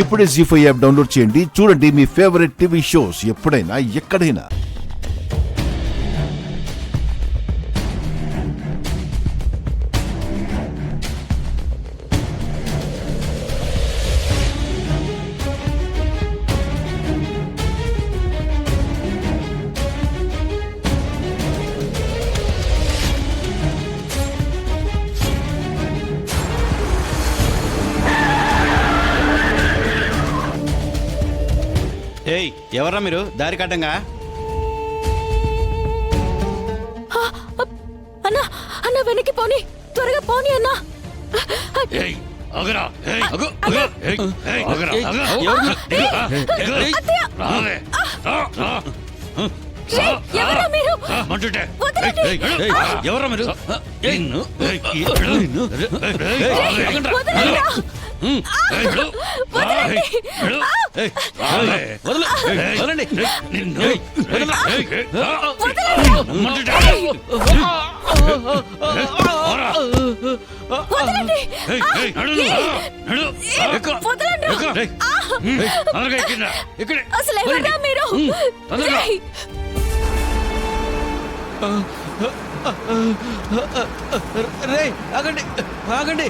ఇప్పుడే జీ5 app download చేయండి. చూడండి మీ ఫేవరెట్ టీవీ షోస్ ఎప్పుడైనా ఎక్కడైనా. ఏయ్ ఎవర్రా మీరు దారి కట్టంగా? అన్నా అన్న వెనక్కి పోని, త్వరగా పోని అన్నా. ఎవరా మీరు? ఎవర్రా మీరు? అసలు ఎవరా మీరు? రే ఆగండి ఆగండి.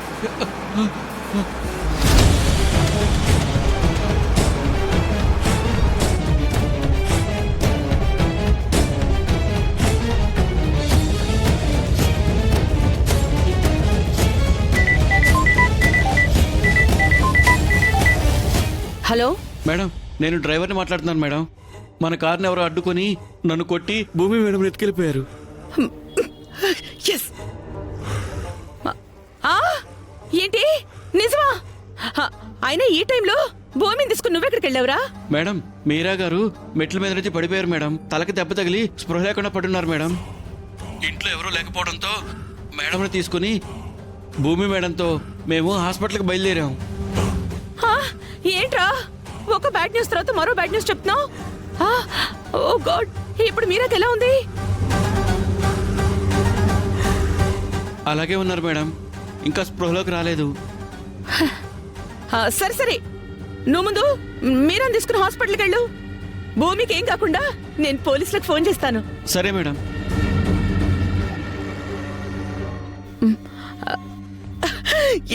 హలో మేడం, నేను డ్రైవర్ని మాట్లాడుతున్నాను మేడం. మన కార్ని ఎవరో అడ్డుకొని నన్ను కొట్టి భూమి మేడం ఎత్తుకెళ్ళిపోయారు. ఏంటి నిజమా? అయినా ఈ టైంలో భూమిని తీసుకుని నువ్వెక్కడికి వెళ్ళావురా? మేడం, మీరా గారు మెట్ల మీద నుంచి పడిపోయారు మేడం. తలకి దెబ్బ తగిలి స్పృహ లేకుండా పడున్నారు మేడం. ఇంట్లో ఎవరూ లేకపోవడంతో మేడంని తీసుకుని భూమి మేడంతో మేము హాస్పిటల్కి బయలుదేరాం. ఏంట్రా ఒక బ్యాడ్ న్యూస్ తర్వాత మరో బ్యాడ్ న్యూస్ చెప్తున్నావు? ఓ గాడ్, ఇప్పుడు మీరాకి ఎలా ఉంది? అలాగే ఉన్నారు మేడం, ఇంకా స్పృహలోకి రాలేదు. సరే సరే, నువ్వు ముందు మీరాని తీసుకుని హాస్పిటల్కి వెళ్ళు. భూమికి ఏం కాకుండా నేను పోలీసులకు ఫోన్ చేస్తాను. సరే మేడం.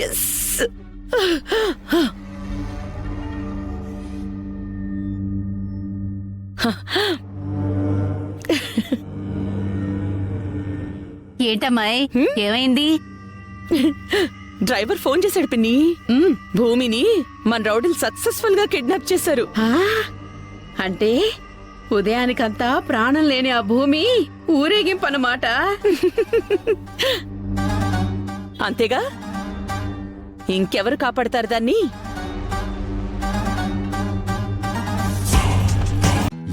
ఎస్. ఏంటమ్మాయి, ఏమైంది? డ్రైవర్ ఫోన్ చేశాడు పిన్ని. భూమిని మన రౌడీలు సక్సెస్ఫుల్ గా కిడ్నాప్ చేశారు. అంటే ఉదయానికంతా ప్రాణం లేని ఆ భూమి ఊరేగింపు అన్నమాట. అంతేగా, ఇంకెవరు కాపాడతారు దాన్ని?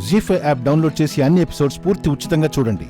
జీ5 యాప్ డౌన్లోడ్ చేసి అన్ని ఎపిసోడ్స్ పూర్తి ఉచితంగా చూడండి.